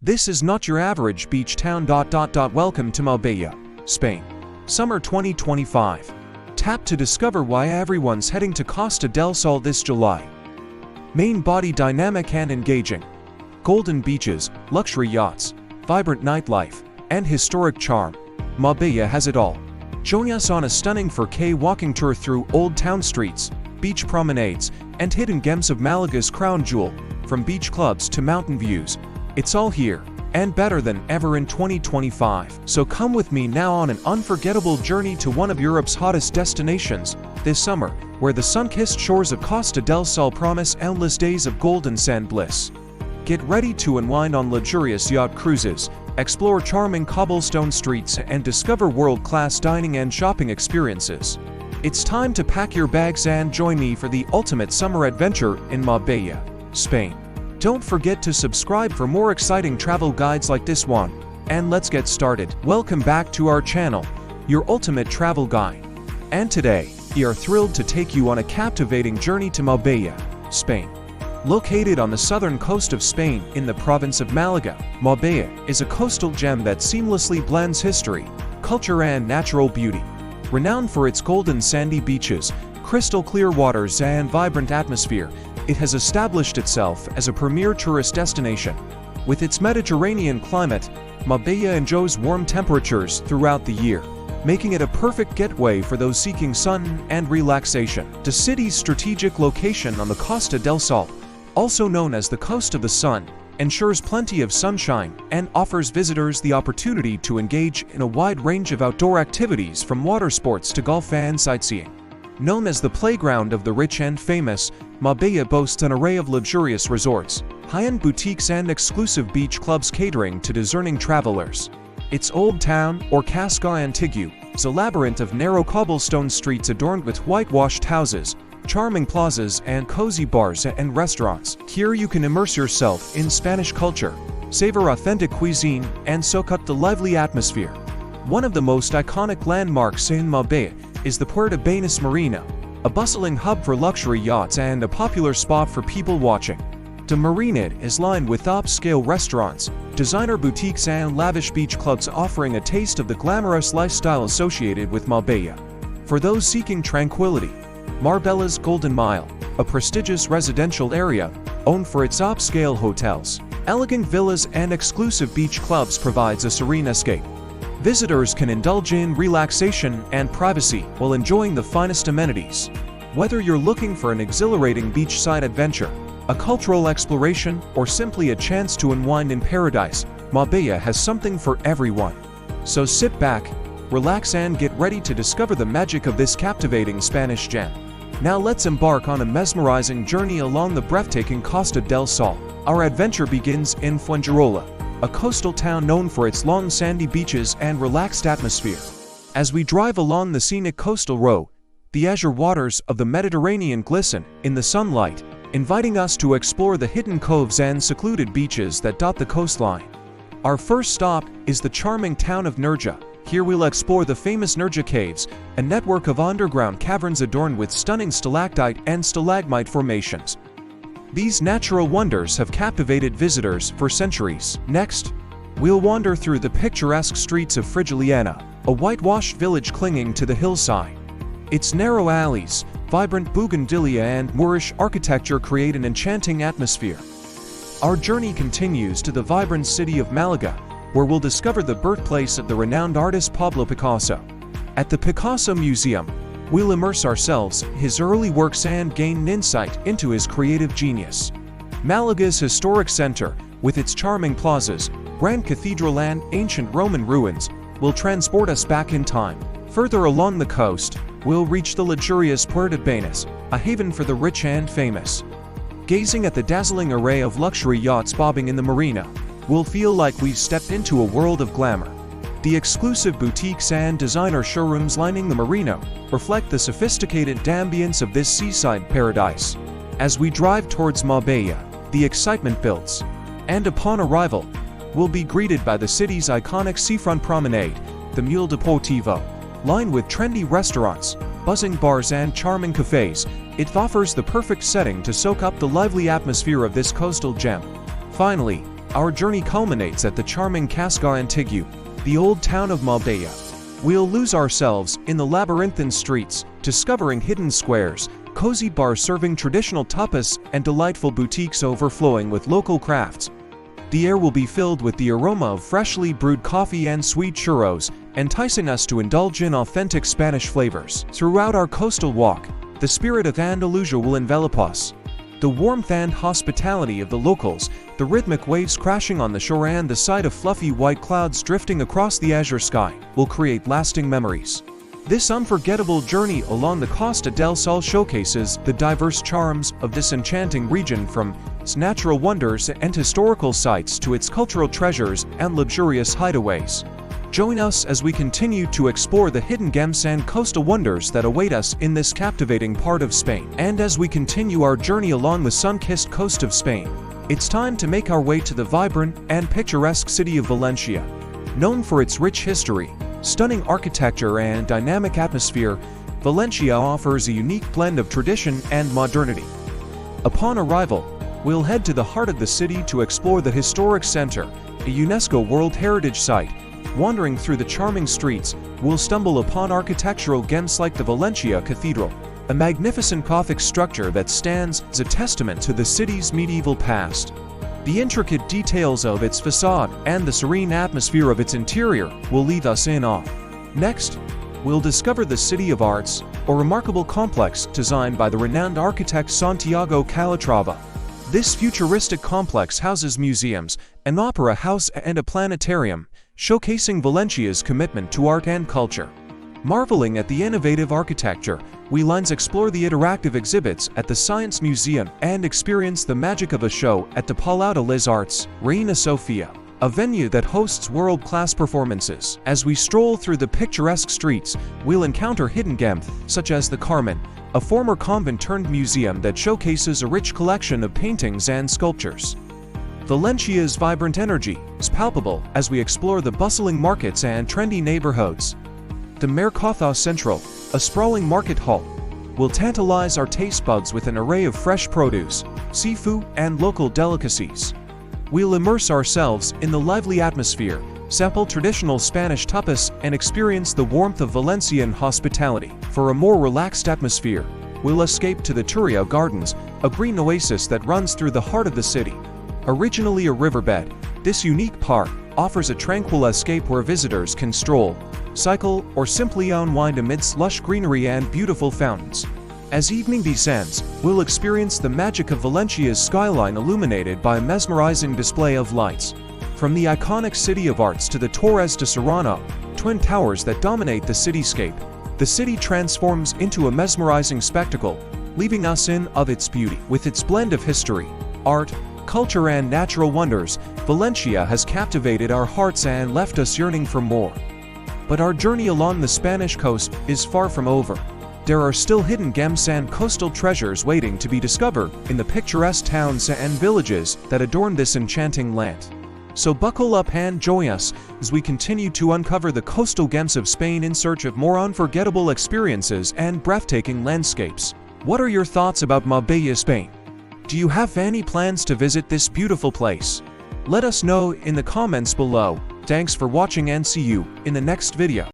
This is not your average beach town. Welcome to Marbella, Spain. Summer 2025. Tap to discover why everyone's heading to Costa del Sol this July. Main body dynamic and engaging. Golden beaches, luxury yachts, vibrant nightlife, and historic charm. Marbella has it all. Join us on a stunning 4K walking tour through old town streets, beach promenades, and hidden gems of Malaga's crown jewel. From beach clubs to mountain views, it's all here, and better than ever in 2025. So come with me now on an unforgettable journey to one of Europe's hottest destinations this summer, where the sun-kissed shores of Costa del Sol promise endless days of golden sand bliss. Get ready to unwind on luxurious yacht cruises, explore charming cobblestone streets, and discover world-class dining and shopping experiences. It's time to pack your bags and join me for the ultimate summer adventure in Marbella, Spain. Don't forget to subscribe for more exciting travel guides like this one. And let's get started. Welcome back to our channel, your ultimate travel guide. And today, we are thrilled to take you on a captivating journey to Marbella, Spain. Located on the southern coast of Spain in the province of Malaga, Marbella is a coastal gem that seamlessly blends history, culture, and natural beauty. Renowned for its golden sandy beaches, crystal clear waters, and vibrant atmosphere, it has established itself as a premier tourist destination. With its Mediterranean climate, Marbella enjoys warm temperatures throughout the year, making it a perfect getaway for those seeking sun and relaxation. The city's strategic location on the Costa del Sol, also known as the Coast of the Sun, ensures plenty of sunshine and offers visitors the opportunity to engage in a wide range of outdoor activities from water sports to golf and sightseeing. Known as the playground of the rich and famous, Marbella boasts an array of luxurious resorts, high-end boutiques, and exclusive beach clubs catering to discerning travelers. Its old town, or Casco Antiguo, is a labyrinth of narrow cobblestone streets adorned with whitewashed houses, charming plazas, and cozy bars and restaurants. Here you can immerse yourself in Spanish culture, savor authentic cuisine, and soak up the lively atmosphere. One of the most iconic landmarks in Marbella is the Puerto Banús Marina, a bustling hub for luxury yachts and a popular spot for people watching. The Marina is lined with upscale restaurants, designer boutiques, and lavish beach clubs, offering a taste of the glamorous lifestyle associated with Marbella. For those seeking tranquility, Marbella's Golden Mile, a prestigious residential area, known for its upscale hotels, elegant villas, and exclusive beach clubs, provides a serene escape. Visitors can indulge in relaxation and privacy while enjoying the finest amenities. Whether you're looking for an exhilarating beachside adventure, a cultural exploration, or simply a chance to unwind in paradise, Marbella has something for everyone. So sit back, relax, and get ready to discover the magic of this captivating Spanish gem. Now let's embark on a mesmerizing journey along the breathtaking Costa del Sol. Our adventure begins in Fuengirola, a coastal town known for its long sandy beaches and relaxed atmosphere. As we drive along the scenic coastal road, the azure waters of the Mediterranean glisten in the sunlight, inviting us to explore the hidden coves and secluded beaches that dot the coastline. Our first stop is the charming town of Nerja. Here we'll explore the famous Nerja Caves, a network of underground caverns adorned with stunning stalactite and stalagmite formations. These natural wonders have captivated visitors for centuries. Next, we'll wander through the picturesque streets of Frigiliana, a whitewashed village clinging to the hillside. Its narrow alleys, vibrant bougainvillea, and Moorish architecture create an enchanting atmosphere. Our journey continues to the vibrant city of Malaga, where we'll discover the birthplace of the renowned artist Pablo Picasso. At the Picasso Museum, we'll immerse ourselves in his early works and gain an insight into his creative genius. Malaga's historic center, with its charming plazas, grand cathedral, and ancient Roman ruins, will transport us back in time. Further along the coast, we'll reach the luxurious Puerto Banús, a haven for the rich and famous. Gazing at the dazzling array of luxury yachts bobbing in the marina, we'll feel like we've stepped into a world of glamour. The exclusive boutiques and designer showrooms lining the marina reflect the sophisticated ambience of this seaside paradise. As we drive towards Marbella, the excitement builds, and upon arrival, we'll be greeted by the city's iconic seafront promenade, the Mule Deportivo. Lined with trendy restaurants, buzzing bars, and charming cafes, it offers the perfect setting to soak up the lively atmosphere of this coastal gem. Finally, Our journey culminates at the charming Casco Antiguo, the old town of Marbella. We'll lose ourselves in the labyrinthine streets, discovering hidden squares, cozy bars serving traditional tapas, and delightful boutiques overflowing with local crafts. The air will be filled with the aroma of freshly brewed coffee and sweet churros, enticing us to indulge in authentic Spanish flavors. Throughout our coastal walk, the spirit of Andalusia will envelop us. The warmth and hospitality of the locals, the rhythmic waves crashing on the shore, and the sight of fluffy white clouds drifting across the azure sky will create lasting memories. This unforgettable journey along the Costa del Sol showcases the diverse charms of this enchanting region, from its natural wonders and historical sites to its cultural treasures and luxurious hideaways. Join us as we continue to explore the hidden gems and coastal wonders that await us in this captivating part of Spain. And as we continue our journey along the sun-kissed coast of Spain, it's time to make our way to the vibrant and picturesque city of Valencia. Known for its rich history, stunning architecture, and dynamic atmosphere, Valencia offers a unique blend of tradition and modernity. Upon arrival, we'll head to the heart of the city to explore the historic center, a UNESCO World Heritage Site. Wandering through the charming streets, we'll stumble upon architectural gems like the Valencia Cathedral, a magnificent Gothic structure that stands as a testament to the city's medieval past. The intricate details of its facade and the serene atmosphere of its interior will leave us in awe. Next, we'll discover the City of Arts, a remarkable complex designed by the renowned architect Santiago Calatrava. This futuristic complex houses museums, an opera house, and a planetarium, showcasing Valencia's commitment to art and culture. Marveling at the innovative architecture, we'll explore the interactive exhibits at the Science Museum and experience the magic of a show at the Palau de les Arts, Reina Sofia, a venue that hosts world-class performances. As we stroll through the picturesque streets, we'll encounter hidden gems such as the Carmen, a former convent-turned museum that showcases a rich collection of paintings and sculptures. Valencia's vibrant energy is palpable as we explore the bustling markets and trendy neighborhoods. The Mercado Central, a sprawling market hall, will tantalize our taste buds with an array of fresh produce, seafood, and local delicacies. We'll immerse ourselves in the lively atmosphere, sample traditional Spanish tapas, and experience the warmth of Valencian hospitality. For a more relaxed atmosphere, we'll escape to the Turia Gardens, a green oasis that runs through the heart of the city. Originally a riverbed, this unique park offers a tranquil escape where visitors can stroll, cycle, or simply unwind amidst lush greenery and beautiful fountains. As evening descends, we'll experience the magic of Valencia's skyline illuminated by a mesmerizing display of lights. From the iconic City of Arts to the Torres de Serrano, twin towers that dominate the cityscape, the city transforms into a mesmerizing spectacle, leaving us in awe of its beauty. With its blend of history, art, culture, and natural wonders, Valencia has captivated our hearts and left us yearning for more. But our journey along the Spanish coast is far from over. There are still hidden gems and coastal treasures waiting to be discovered in the picturesque towns and villages that adorn this enchanting land. So buckle up and join us as we continue to uncover the coastal gems of Spain in search of more unforgettable experiences and breathtaking landscapes. What are your thoughts about Marbella, Spain? Do you have any plans to visit this beautiful place? Let us know in the comments below. Thanks for watching and see you in the next video.